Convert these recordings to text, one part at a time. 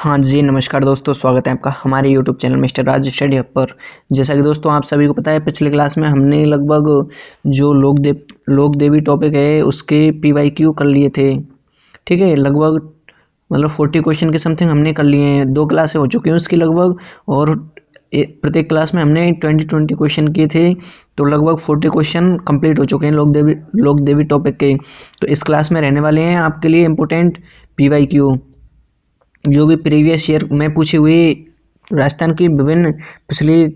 हाँ जी, नमस्कार दोस्तों, स्वागत है आपका हमारे यूट्यूब चैनल मिस्टर राज स्टडी हब पर। जैसा कि दोस्तों आप सभी को पता है, पिछले क्लास में हमने लगभग जो लोक देवी टॉपिक है उसके पीवाईक्यू कर लिए थे। ठीक है, लगभग मतलब 40 क्वेश्चन के समथिंग हमने कर लिए हैं। 2 क्लासें हो चुकी हैं उसकी लगभग, और प्रत्येक क्लास में हमने 20 क्वेश्चन किए थे। तो लगभग 40 क्वेश्चन कंप्लीट हो चुके हैं लोक देवी टॉपिक के। तो इस क्लास में रहने वाले हैं आपके लिए इम्पोर्टेंट पीवाईक्यू, जो भी प्रीवियस ईयर में पूछी हुई राजस्थान की विभिन्न पिछली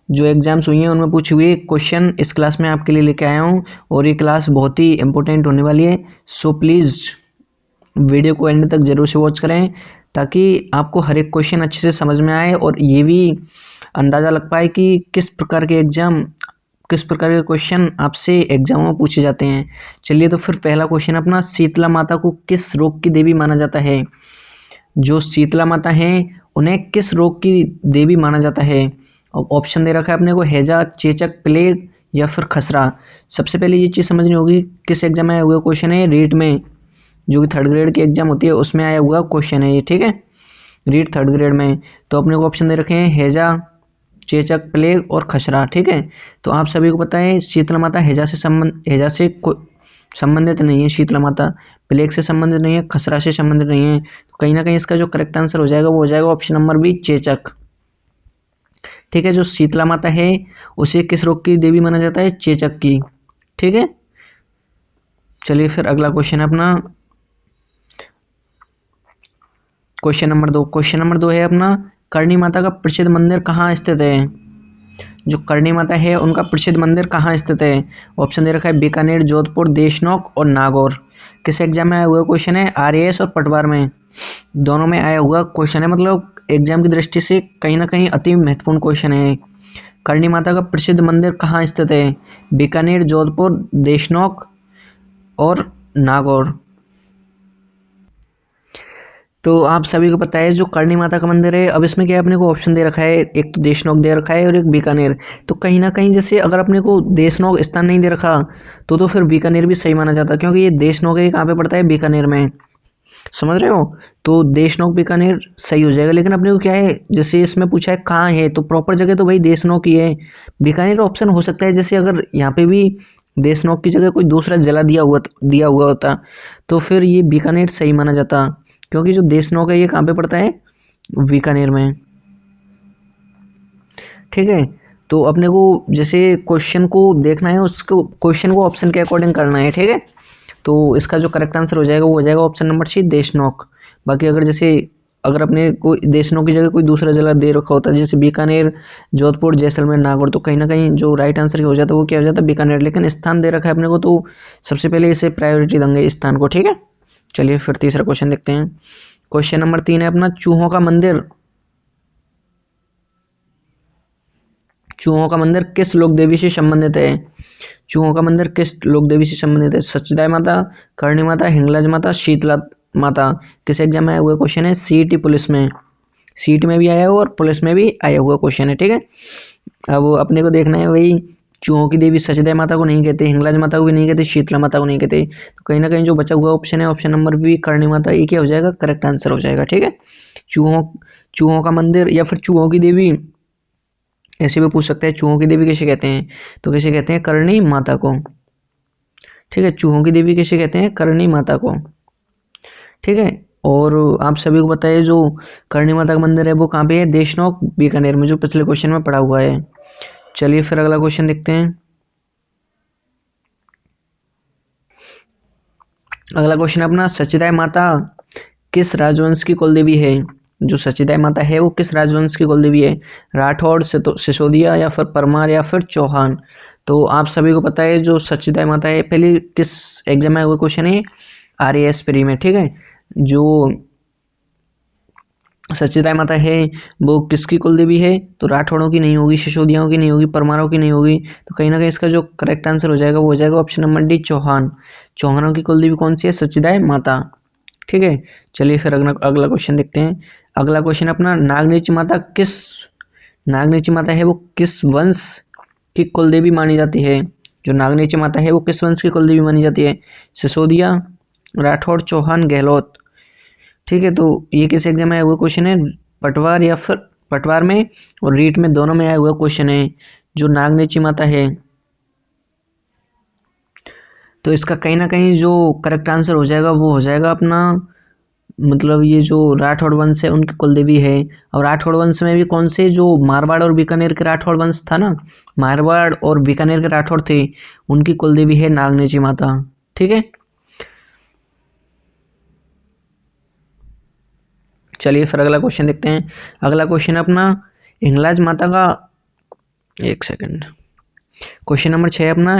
जो एग्जाम्स हुई हैं उनमें पूछे हुए क्वेश्चन इस क्लास में आपके लिए लेके आया हूँ। और ये क्लास बहुत ही इंपॉर्टेंट होने वाली है, सो प्लीज़ वीडियो को एंड तक जरूर से वॉच करें, ताकि आपको हर एक क्वेश्चन अच्छे से समझ में आए और ये भी अंदाज़ा लग पाए कि किस प्रकार के क्वेश्चन आपसे एग्जाम में पूछे जाते हैं। चलिए, तो फिर पहला क्वेश्चन अपना, शीतला माता को किस रोग की देवी माना जाता है? जो शीतला माता हैं उन्हें किस रोग की देवी माना जाता है? ऑप्शन दे रखा है अपने को, हैजा, चेचक, प्लेग या फिर खसरा। सबसे पहले ये चीज़ समझनी होगी, किस एग्जाम में आया हुआ क्वेश्चन है? रीट में, जो कि 3rd ग्रेड की एग्जाम होती है उसमें आया हुआ क्वेश्चन है ये। ठीक है, रीट 3rd ग्रेड में। तो अपने को ऑप्शन दे रखे हैं हैजा, चेचक, प्लेग और खसरा। ठीक है, तो आप सभी को पता है शीतला माता हैजा से संबंधित नहीं है, शीतला माता प्लेग से संबंधित नहीं है, खसरा से संबंधित नहीं है। तो कहीं ना कहीं इसका जो करेक्ट आंसर हो जाएगा वो हो जाएगा ऑप्शन नंबर बी, चेचक। ठीक है, जो शीतला माता है उसे किस रोग की देवी माना जाता है? चेचक की। ठीक है, चलिए फिर अगला क्वेश्चन है अपना, क्वेश्चन नंबर 2 है अपना, करणी माता का प्रसिद्ध मंदिर कहाँ स्थित है? जो करणी माता है उनका प्रसिद्ध मंदिर कहाँ स्थित है? ऑप्शन दे रखा है बीकानेर, जोधपुर, देशनोक और नागौर। किस एग्जाम में आया हुआ क्वेश्चन है? आरएएस और पटवार में, दोनों में आया हुआ क्वेश्चन है। मतलब एग्जाम की दृष्टि से कहीं ना कहीं अति महत्वपूर्ण क्वेश्चन है। करणी माता का प्रसिद्ध मंदिर कहाँ स्थित है? बीकानेर, जोधपुर, देशनोक और नागौर। तो आप सभी को पता है जो करणी माता का मंदिर है, अब इसमें क्या है, अपने को ऑप्शन दे रखा है, एक तो देशनोक दे रखा है और एक बीकानेर। तो कहीं ना कहीं जैसे अगर अपने को देशनोक स्थान नहीं दे रखा तो फिर बीकानेर भी सही माना जाता, क्योंकि ये देशनोक है, कहाँ पे पड़ता है? बीकानेर में। समझ रहे हो? तो देशनोक बीकानेर सही हो जाएगा। लेकिन अपने को क्या है, जैसे इसमें पूछा है कहाँ है, तो प्रॉपर जगह तो भाई देशनोक ही है। बीकानेर ऑप्शन हो सकता है, जैसे अगर यहाँ पे भी देशनोक की जगह कोई दूसरा जिला दिया हुआ होता तो फिर ये बीकानेर सही माना जाता, क्योंकि जो देशनोक है ये कहाँ पे पड़ता है? बीकानेर में। ठीक है, तो अपने को जैसे क्वेश्चन को देखना है, उसको क्वेश्चन को ऑप्शन के अकॉर्डिंग करना है। ठीक है, तो इसका जो करेक्ट आंसर हो जाएगा वो हो जाएगा ऑप्शन नंबर सी, देशनोक। बाकी अगर अपने कोई देशनोक की जगह कोई दूसरा जिला दे रखा होता है, जैसे बीकानेर, जोधपुर, जैसलमेर, नागौर, तो कहीं ना कहीं जो राइट आंसर हो जाता है वो क्या हो जाता है? बीकानेर। लेकिन स्थान दे रखा है अपने को, तो सबसे पहले इसे प्रायोरिटी देंगे स्थान को। ठीक है, चलिए फिर तीसरा क्वेश्चन देखते हैं। क्वेश्चन नंबर 3 है अपना, चूहों का मंदिर किस लोक देवी से संबंधित है? चूहों का मंदिर किस लोक देवी से संबंधित है? सचदाय माता, करणी माता, हिंगलाज माता, शीतला माता। किस एग्जाम में आया हुआ क्वेश्चन है? सीईटी पुलिस में, सीट में भी आया हुआ और पुलिस में भी आया हुआ क्वेश्चन है। ठीक है, अब अपने को देखना है वही, चूहों की देवी सचदेव माता को नहीं कहते, हिंगलाज माता को भी नहीं कहते, शीतला माता को नहीं कहते। तो कहीं ना कहीं जो बचा हुआ ऑप्शन है, option number B, Karni Mata, ये क्या हो जाएगा? करेक्ट आंसर हो जाएगा। ठीक है, चूहों चूहों का मंदिर या फिर चूहों की देवी, ऐसे भी पूछ सकते हैं चूहों की देवी कैसे कहते हैं, तो कैसे कहते हैं? करणी माता को। ठीक है, चूहों की देवी कैसे कहते हैं? करणी माता को। ठीक है, और आप सभी को पता है जो करणी माता का मंदिर है वो कहाँ पे है? देशनोक, बीकानेर में, जो पिछले क्वेश्चन में पड़ा हुआ है। चलिए फिर अगला क्वेश्चन देखते हैं। अगला क्वेश्चन अपना, सचिदाय माता किस राजवंश की कुल देवी है? जो सचिदाय माता है वो किस राजवंश की कुल देवी है? राठौड़, सिसोदिया या फिर परमार या फिर चौहान। तो आप सभी को पता है जो सचिदाय माता है, पहले किस एग्जाम में हुआ क्वेश्चन है? आरएएस प्री में। ठीक है, जो सचिदाय माता है वो किसकी कुल देवी है? तो राठौड़ों की नहीं होगी, सिसोदियाओं की नहीं होगी, परमारों की नहीं होगी। तो कहीं ना कहीं इसका जो करेक्ट आंसर हो जाएगा वो हो जाएगा ऑप्शन नंबर डी, चौहान। चौहानों की कुल देवी कौन सी है? सचिदाय माता। ठीक है, चलिए फिर अगला क्वेश्चन देखते हैं। अगला क्वेश्चन अपना, नागनीची माता है वो किस वंश की कुल देवी मानी जाती है? जो नागनीची माता है वो किस वंश की कुल देवी मानी जाती है? सिसोदिया, राठौड़, चौहान, गहलोत। ठीक है, तो ये किस एग्जाम में आया हुआ क्वेश्चन है, पटवार या फिर पटवार में और रीट में दोनों में आया हुआ क्वेश्चन है, जो नागनेची माता है। तो इसका कहीं ना कहीं जो करेक्ट आंसर हो जाएगा वो हो जाएगा अपना, मतलब ये जो राठौड़ वंश है उनकी कुलदेवी है। और राठौड़ वंश में भी कौन से, जो मारवाड़ और बीकानेर के राठौड़ वंश था ना, मारवाड़ और बीकानेर के राठौड़ थे, उनकी कुलदेवी है नागनेची माता। ठीक है, चलिए फिर अगला क्वेश्चन देखते हैं। अगला क्वेश्चन अपना हिंगलाज माता का, एक सेकंड, क्वेश्चन नंबर 6 अपना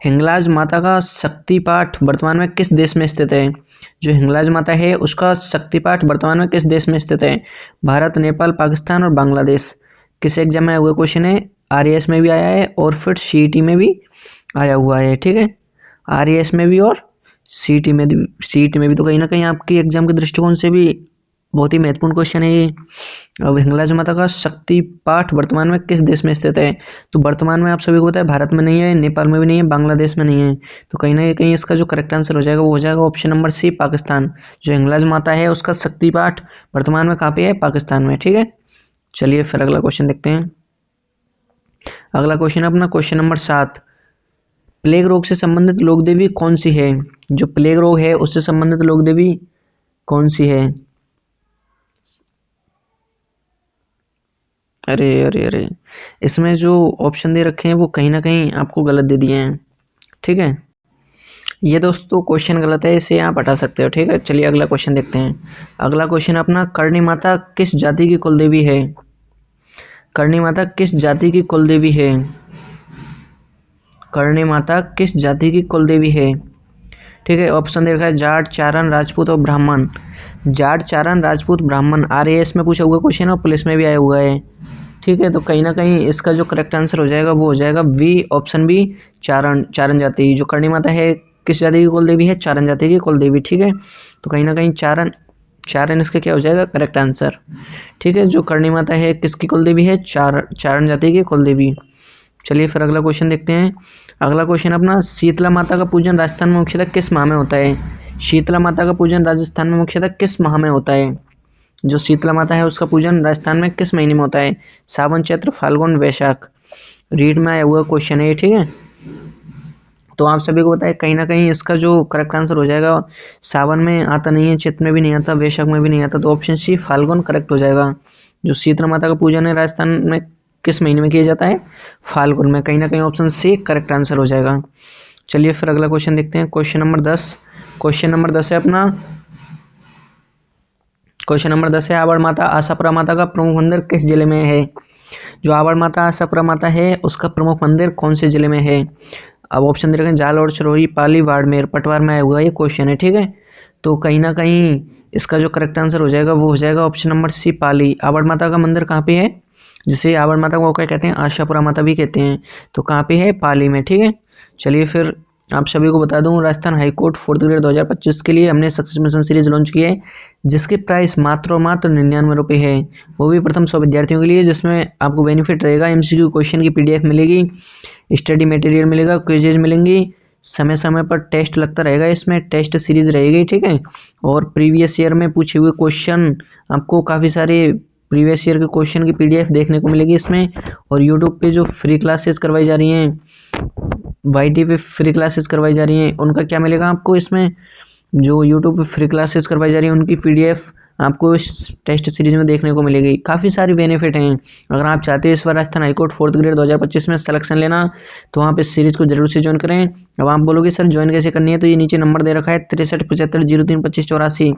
हिंगलाज माता का शक्ति पाठ वर्तमान में किस देश में स्थित है। जो हिंगलाज माता है उसका शक्ति पाठ वर्तमान में किस देश में स्थित है। भारत, नेपाल, पाकिस्तान और बांग्लादेश। किस एग्जाम में हुआ क्वेश्चन है, आरएएस में भी आया है और फिर सीईटी में भी आया हुआ है। ठीक है, आरएएस में भी और सीईटी में भी। तो कहीं ना कहीं आपकी एग्जाम के दृष्टिकोण से भी बहुत ही महत्वपूर्ण क्वेश्चन है ये। अब हिंगलाज माता का शक्ति पाठ वर्तमान में किस देश में स्थित है। तो वर्तमान में आप सभी को पता है भारत में नहीं है, नेपाल में भी नहीं है, बांग्लादेश में नहीं है। तो कहीं ना कहीं इसका जो करेक्ट आंसर हो जाएगा वो हो जाएगा ऑप्शन नंबर सी, पाकिस्तान। जो हिंगलाज माता है उसका शक्ति पाठ वर्तमान में कहाँ पे है, पाकिस्तान में। ठीक है, चलिए फिर अगला क्वेश्चन देखते हैं। अगला क्वेश्चन अपना क्वेश्चन नंबर 7, प्लेग रोग से संबंधित लोक देवी कौन सी है। जो प्लेग रोग है उससे संबंधित लोक देवी कौन सी है। अरे अरे अरे, इसमें जो ऑप्शन दे रखे हैं वो कहीं ना कहीं आपको गलत दे दिए हैं। ठीक है, ये दोस्तों क्वेश्चन गलत है, इसे आप हटा सकते हो। ठीक है, चलिए अगला क्वेश्चन देखते हैं। अगला क्वेश्चन अपना करणी माता किस जाति की कुलदेवी है। करणी माता किस जाति की कुलदेवी है। करणी माता किस जाति की कुलदेवी है। ठीक है, ऑप्शन दे रखा है जाट, चारण, राजपूत और ब्राह्मण। जाट, चारण, राजपूत, ब्राह्मण आरएएस में पूछा हुआ क्वेश्चन है और पुलिस में भी आया हुआ है। ठीक है, तो कहीं ना कहीं इसका जो करेक्ट आंसर हो जाएगा वो हो जाएगा बी, ऑप्शन बी, चारण, चारण जाति। जो करणी माता है किस जाति की कुलदेवी है, चारण जाति की कुलदेवी। ठीक है, तो कहीं ना कहीं चारण, चारण इसका क्या हो जाएगा करेक्ट आंसर। ठीक है, जो करणी माता है किसकी कुलदेवी है, चारण जाति की कुलदेवी। चलिए फिर अगला क्वेश्चन देखते हैं। अगला क्वेश्चन अपना शीतला माता का पूजन राजस्थान में मुख्यतः किस माह में होता है। शीतला माता का पूजन राजस्थान में मुख्यतः किस माह में होता है। जो शीतला माता है उसका पूजन राजस्थान में किस महीने में होता है। सावन, चैत्र, फाल्गुन, वैशाख। रीड में आया हुआ क्वेश्चन है। ठीक है, तो आप सभी को बताए कहीं ना कहीं इसका जो करेक्ट आंसर हो जाएगा, सावन में आता नहीं है, चैत्र में भी नहीं आता, वैशाख में भी नहीं आता, तो ऑप्शन सी फाल्गुन करेक्ट हो जाएगा। जो शीतला माता का पूजन है राजस्थान में किस महीने में किया जाता है, फाल्गुन में। कहीं ना कहीं ऑप्शन सी करेक्ट आंसर हो जाएगा। चलिए फिर अगला क्वेश्चन देखते हैं, क्वेश्चन नंबर 10। क्वेश्चन नंबर 10 है अपना, क्वेश्चन नंबर 10 है आवड़ माता आशापुरा माता का प्रमुख मंदिर किस जिले में है। जो आवड़ माता आशापुरा माता है उसका प्रमुख मंदिर कौन से जिले में है। अब ऑप्शन दे रखे हैं जालौर, सिरोही, पाली, बाड़मेर। पटवार में आया हुआ ये क्वेश्चन है। ठीक है, तो कहीं ना कहीं इसका जो करेक्ट आंसर हो जाएगा वो हो जाएगा ऑप्शन नंबर सी, पाली। आवड़ माता का मंदिर कहाँ पे है, जिसे आवड़ माता को क्या कहते हैं, आशापुरा माता भी कहते हैं, तो कहाँ पे है, पाली में। ठीक है, चलिए फिर आप सभी को बता दूं राजस्थान हाईकोर्ट 4th ग्रेड 2025 के लिए हमने सक्सेस मिशन सीरीज लॉन्च की है, जिसकी प्राइस मात्र और मात्र 99 रुपये है। वो भी प्रथम 100 विद्यार्थियों के लिए, जिसमें आपको बेनिफिट रहेगा, एमसीक्यू क्वेश्चन की पीडीएफ मिलेगी, स्टडी मटेरियल मिलेगा, क्विजेज मिलेंगी, समय समय पर टेस्ट लगता रहेगा, इसमें टेस्ट सीरीज रहेगी। ठीक है, और प्रीवियस ईयर में पूछे हुए क्वेश्चन, आपको काफ़ी सारे प्रीवियस ईयर के क्वेश्चन की पीडीएफ देखने को मिलेगी इसमें। और यूट्यूब पे जो फ्री क्लासेस करवाई जा रही हैं, वाईटी पे फ्री क्लासेस करवाई जा रही हैं, उनका क्या मिलेगा आपको इसमें, जो यूट्यूब पे फ्री क्लासेस करवाई जा रही हैं उनकी पीडीएफ आपको इस टेस्ट सीरीज में देखने को मिलेगी। काफ़ी सारी बेनिफिट हैं। अगर आप चाहते हैं इस बार राजस्थान हाईकोर्ट 4th ग्रेड 2025 में सिलेक्शन लेना, तो आप इस सीरीज़ को जरूर से ज्वाइन करें। अब आप बोलोगे सर ज्वाइन कैसे करनी है, तो ये नीचे नंबर दे रखा है 6375032584।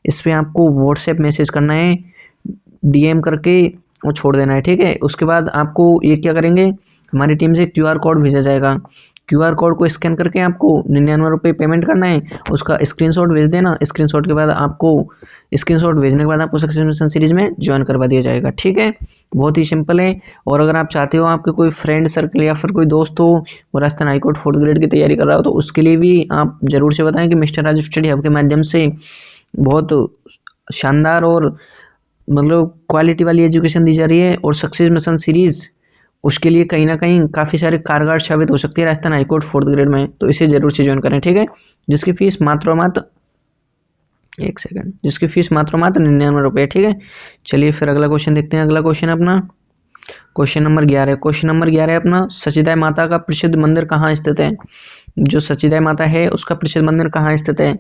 इस पर आपको व्हाट्सएप मैसेज करना है, डीएम करके वो छोड़ देना है। ठीक है, उसके बाद आपको ये क्या करेंगे, हमारी टीम से क्यूआर कोड भेजा जाएगा, क्यूआर कोड को स्कैन करके आपको 99 रुपये पेमेंट करना है, उसका स्क्रीनशॉट भेज देना। स्क्रीनशॉट के बाद आपको, स्क्रीनशॉट भेजने के बाद आपको सक्सेस मिशन सीरीज में ज्वाइन करवा दिया जाएगा। ठीक है, बहुत ही सिंपल है। और अगर आप चाहते हो आपके कोई फ्रेंड सर्कल या फिर कोई दोस्त हो वो राजस्थान हाईकोर्ट 4th ग्रेड की तैयारी कर रहा हो, तो उसके लिए भी आप ज़रूर से बताएं कि मिस्टर राज स्टडी हब के माध्यम से बहुत शानदार और मतलब क्वालिटी वाली एजुकेशन दी जा रही है। और सक्सेस मिशन सीरीज़ उसके लिए कहीं ना कहीं काफ़ी सारे कारगर साबित हो सकती है राजस्थान हाईकोर्ट 4th ग्रेड में, तो इसे जरूर से ज्वाइन करें। ठीक है, जिसकी फीस मात्र और मात्र एक सेकंड, जिसकी फीस मात्र 99 रुपये। ठीक है, चलिए फिर अगला क्वेश्चन देखते हैं। अगला क्वेश्चन अपना क्वेश्चन नंबर 11। क्वेश्चन नंबर 11 अपना सचीदाई माता का प्रसिद्ध मंदिर कहाँ स्थित है? जो सचीदाई माता है उसका प्रसिद्ध मंदिर कहाँ स्थित है?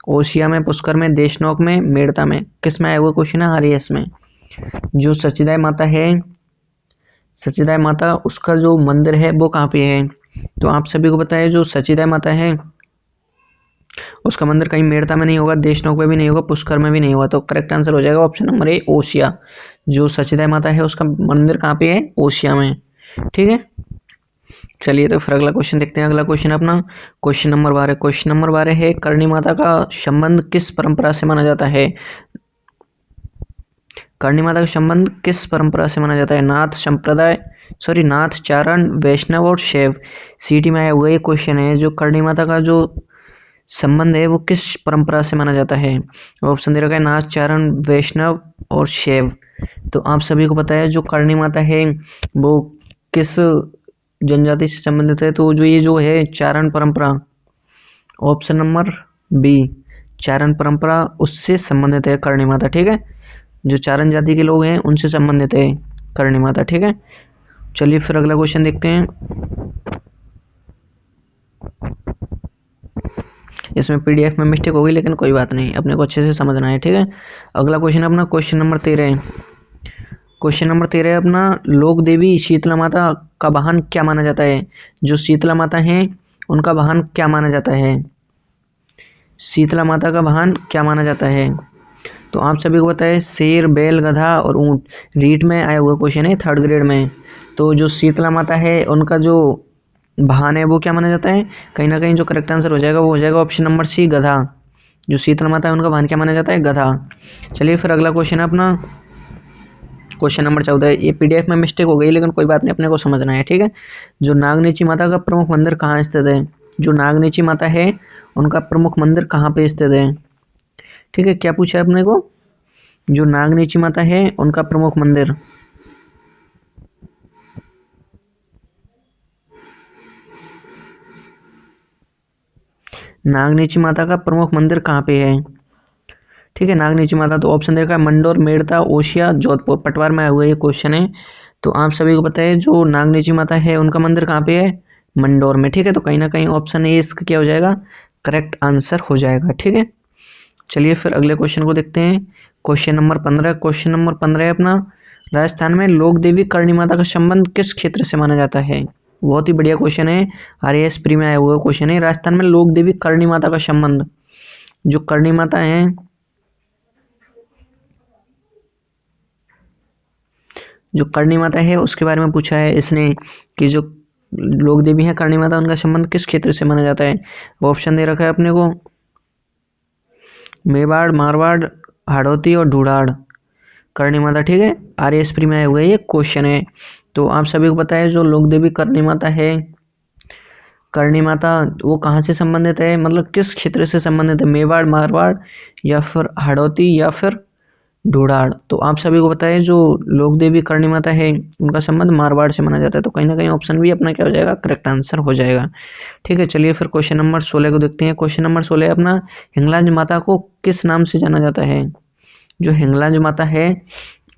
ओसिया में, पुष्कर में, देशनोक में, मेड़ता में? किस में आया हुआ क्वेश्चन है? आरएएस में। जो सचीदाई माता है, सचीदाई माता उसका जो मंदिर है वो कहाँ पे है? तो आप सभी को पता है जो सचीदाई माता है उसका मंदिर कहीं मेड़ता में नहीं होगा, देशनोक में भी नहीं होगा, पुष्कर में भी नहीं होगा। तो करेक्ट आंसर हो जाएगा ऑप्शन नंबर ए, ओसिया। जो सचीदाई माता है उसका मंदिर कहाँ पे है? ओसिया में। ठीक है, चलिए तो फिर अगला क्वेश्चन देखते हैं। अगला क्वेश्चन अपना क्वेश्चन नंबर 12। क्वेश्चन नंबर 12 है करणी माता का संबंध किस परंपरा से माना जाता है? करणी माता का संबंध किस परंपरा से माना जाता है? नाथ संप्रदाय, सॉरी नाथ, चारण, वैष्णव और शैव। सीटी में आया हुआ ये क्वेश्चन है, जो करणी माता का जो संबंध है वो किस परंपरा से माना जाता है? ऑप्शन दे रखा है नाथ, चारण, वैष्णव और शैव। तो आप सभी को पता है जो करणी माता है वो किस जनजाति से संबंधित है? तो जो ये जो है चारण परंपरा, ऑप्शन नंबर बी, चारण परंपरा उससे संबंधित है करणी माता। ठीक है, जो चारण जाति के लोग हैं उनसे संबंधित है करणी माता। ठीक है, चलिए फिर अगला क्वेश्चन देखते हैं। इसमें पीडीएफ में मिस्टेक हो गई, लेकिन कोई बात नहीं, अपने को अच्छे से समझना है। ठीक है, अगला क्वेश्चन अपना क्वेश्चन नंबर 13। क्वेश्चन नंबर 13 अपना लोक देवी शीतला माता का वाहन क्या माना जाता है? जो शीतला माता है उनका वाहन क्या माना जाता है? शीतला माता का वाहन क्या माना जाता है? तो आप सभी को पता है शेर, बैल, गधा और ऊंट। रीट में आया हुआ क्वेश्चन है, 3rd ग्रेड में। तो जो शीतला माता है उनका जो वाहन है वो क्या माना जाता है? कहीं ना कहीं जो करेक्ट आंसर हो जाएगा वो हो जाएगा ऑप्शन नंबर सी, गधा। जो शीतला माता है उनका वाहन क्या माना जाता है? गधा। चलिए फिर अगला क्वेश्चन अपना क्वेश्चन नंबर 14। ये पीडीएफ में मिस्टेक हो गई, लेकिन कोई बात नहीं, अपने को समझना है। ठीक है, जो नागनीची माता का प्रमुख मंदिर कहाँ स्थित है? जो नागनीची माता है उनका प्रमुख मंदिर कहाँ पे स्थित है? ठीक है, क्या पूछा है अपने को? जो नागनीची माता है उनका प्रमुख मंदिर, नागनीची माता का प्रमुख मंदिर कहाँ पे है? ठीक है, नागनीची माता तो ऑप्शन देखा है मंडोर, मेड़ता, ओसिया, जोधपुर। पटवार में आया हुआ ये क्वेश्चन है। तो आप सभी को पता है जो नागनीची माता है उनका मंदिर कहाँ पे है? मंडोर में। ठीक है, तो कहीं ना कहीं ऑप्शन ए इसका क्या हो जाएगा? करेक्ट आंसर हो जाएगा। ठीक है, चलिए फिर अगले क्वेश्चन को देखते हैं। Question number 15। क्वेश्चन नंबर 15 है अपना राजस्थान में लोक देवी करणी माता का संबंध किस क्षेत्र से माना जाता है? बहुत ही बढ़िया क्वेश्चन है, आरएएस प्री में आया हुआ क्वेश्चन है। राजस्थान में लोक देवी करणी माता का संबंध, जो करणी माता है, जो करणी माता है उसके बारे में पूछा है इसने कि जो लोक देवी है करणी माता उनका संबंध किस क्षेत्र से माना जाता है? ऑप्शन दे रखा है अपने को मेवाड़, मारवाड़, हाड़ौती और ढूढ़ाड़। करणी माता, ठीक है, आरएएस प्री में आया हुआ ये क्वेश्चन है। तो आप सभी को पता है जो लोक देवी करणी माता है, करणी माता वो कहाँ से संबंधित है, मतलब किस क्षेत्र से संबंधित है? मेवाड़, मारवाड़ या फिर हाड़ौती या फिर ढूढ़ाड़। तो आप सभी को पता है जो लोक देवी करणी माता है उनका संबंध मारवाड़ से माना जाता है। तो कहीं ना कहीं ऑप्शन भी अपना क्या हो जाएगा? करेक्ट आंसर हो जाएगा। ठीक है, चलिए फिर क्वेश्चन नंबर 16 को देखते हैं। क्वेश्चन नंबर 16 अपना हिंगलाज माता को किस नाम से जाना जाता है? जो हिंगलाज माता है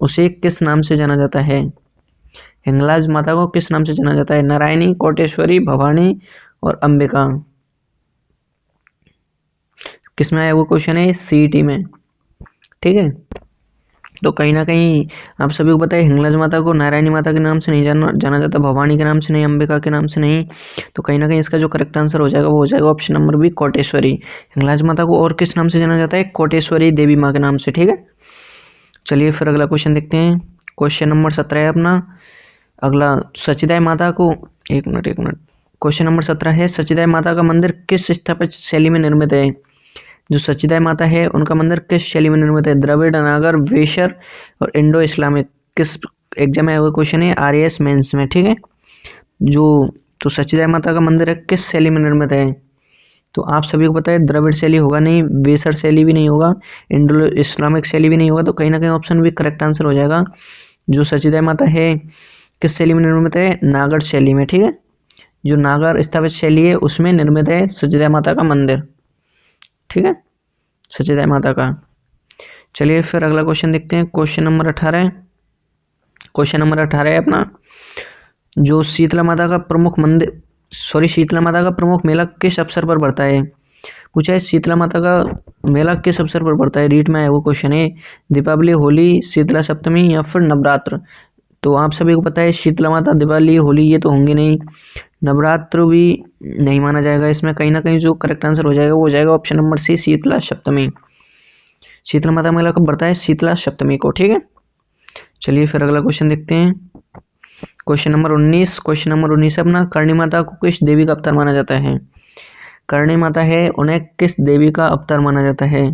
उसे किस नाम से जाना जाता है? हिंगलाज माता को किस नाम से जाना जाता है? नारायणी, कोटेश्वरी, भवानी और अंबिका। किसमें आया वो क्वेश्चन है? सीईटी में। ठीक है, तो कहीं ना कहीं आप सभी को पता है हिंगलाज माता को नारायणी माता के नाम से नहीं जाना जाता, भवानी के नाम से नहीं, अंबिका के नाम से नहीं। तो कहीं ना कहीं इसका जो करेक्ट आंसर हो जाएगा वो हो जाएगा option number B, Koteshwari. Hinglaj माता को और किस नाम से जाना जाता है? कोटेश्वरी देवी माँ के नाम से। ठीक है, चलिए फिर अगला क्वेश्चन देखते हैं। क्वेश्चन नंबर 17 है अपना अगला सचिदाई माता को, एक मिनट क्वेश्चन नंबर 17 है सचिदाई माता का मंदिर किस स्थापत्य शैली में निर्मित है? जो सचिदाई माता है उनका मंदिर किस शैली में निर्मित है? द्रविड़, नागर, वेशर और इंडो इस्लामिक। किस एग्जाम में हुआ क्वेश्चन है? आरएएस मेंस में। ठीक है, जो तो सचिदाई माता का मंदिर है किस शैली में निर्मित है? तो आप सभी को पता है द्रविड़ शैली होगा नहीं, वेशर शैली भी नहीं होगा, इंडो इस्लामिक शैली भी नहीं होगा। तो कहीं ना कहीं ऑप्शन भी करेक्ट आंसर हो जाएगा। जो सचिदाई माता है किस शैली में निर्मित है? नागर शैली में। ठीक है, जो नागर स्थापत्य शैली है उसमें निर्मित है सचिदाई माता का मंदिर। ठीक है, सचेताएं माता का। चलिए फिर अगला क्वेश्चन देखते हैं। Question number 18। क्वेश्चन नंबर 18 है अपना, जो शीतला माता का प्रमुख मंदिर शीतला माता का प्रमुख मेला किस अवसर पर पड़ता है। पूछा है शीतला माता का मेला किस अवसर पर पड़ता है। रीट में है वो क्वेश्चन है, दीपावली, होली, शीतला सप्तमी या फिर नवरात्र। तो आप सभी को पता है शीतला माता, दिवाली, होली ये तो होंगे नहीं, नवरात्र भी नहीं माना जाएगा इसमें। कहीं ना कहीं जो करेक्ट आंसर हो जाएगा वो हो जाएगा ऑप्शन नंबर सी, शीतला सप्तमी। शीतला माता मेला कब बढ़ता है, शीतला सप्तमी को। ठीक है, चलिए फिर अगला क्वेश्चन देखते हैं। Question number 19। क्वेश्चन नंबर 19 अपना, करणी माता को किस देवी का अवतार माना जाता है। करणी माता है, उन्हें किस देवी का अवतार माना जाता है।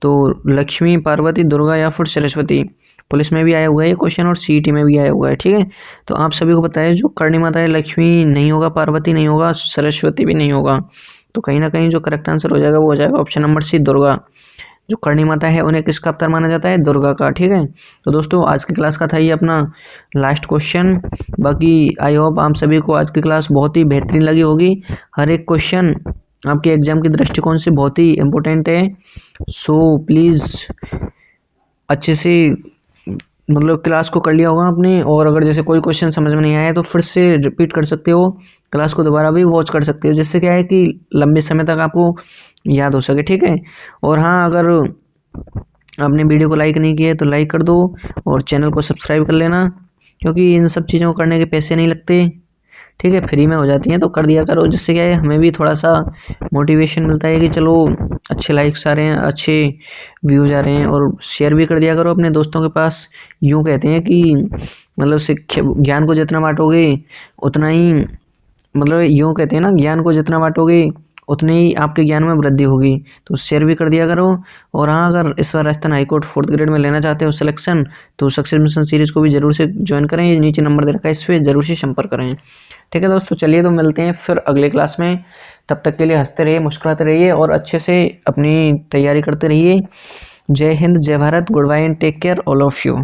तो लक्ष्मी, पार्वती, दुर्गा या फिर सरस्वती। पुलिस में भी आया हुआ है ये क्वेश्चन और सीईटी में भी आया हुआ है। ठीक है, तो आप सभी को पता है जो करणी माता है, लक्ष्मी नहीं होगा, पार्वती नहीं होगा, सरस्वती भी नहीं होगा। तो कहीं ना कहीं जो करेक्ट आंसर हो जाएगा वो हो जाएगा ऑप्शन नंबर सी, दुर्गा। जो करणी माता है उन्हें किसका अवतार माना जाता है, दुर्गा का। ठीक है, तो दोस्तों आज की क्लास का था ये अपना लास्ट क्वेश्चन। बाकी आई होप आप सभी को आज की क्लास बहुत ही बेहतरीन लगी होगी। हर एक क्वेश्चन आपके एग्जाम के दृष्टिकोण से बहुत ही इम्पोर्टेंट है। सो प्लीज़ अच्छे से मतलब क्लास को कर लिया होगा आपने, और अगर जैसे कोई क्वेश्चन समझ में नहीं आया तो फिर से रिपीट कर सकते हो, क्लास को दोबारा भी वॉच कर सकते हो, जिससे क्या है कि लंबे समय तक आपको याद हो सके। ठीक है, और हाँ, अगर आपने वीडियो को लाइक नहीं किया है तो लाइक कर दो और चैनल को सब्सक्राइब कर लेना, क्योंकि इन सब चीज़ों को करने के पैसे नहीं लगते। ठीक है, फ्री में हो जाती हैं, तो कर दिया करो, जिससे क्या है हमें भी थोड़ा सा मोटिवेशन मिलता है कि चलो अच्छे लाइक्स आ रहे हैं, अच्छे व्यूज आ रहे हैं। और शेयर भी कर दिया करो अपने दोस्तों के पास। यूँ कहते हैं कि मतलब ज्ञान को जितना बांटोगे उतना ही, मतलब यूँ कहते हैं ना, ज्ञान को जितना बांटोगे उतनी ही आपके ज्ञान में वृद्धि होगी। तो शेयर भी कर दिया करो। और हाँ, अगर इस बार राजस्थान हाईकोर्ट 4th ग्रेड में लेना चाहते हो सिलेक्शन, तो सक्सेस मिशन सीरीज को भी जरूर से ज्वाइन करें। ये नीचे नंबर दे रखा है, इस पर जरूर से संपर्क करें। ठीक है दोस्तों, चलिए तो मिलते हैं फिर अगले क्लास में। तब तक के लिए हंसते रहिए, मुस्कुराते रहिए और अच्छे से अपनी तैयारी करते रहिए। जय हिंद, जय Bharat, good bye and take care all of you.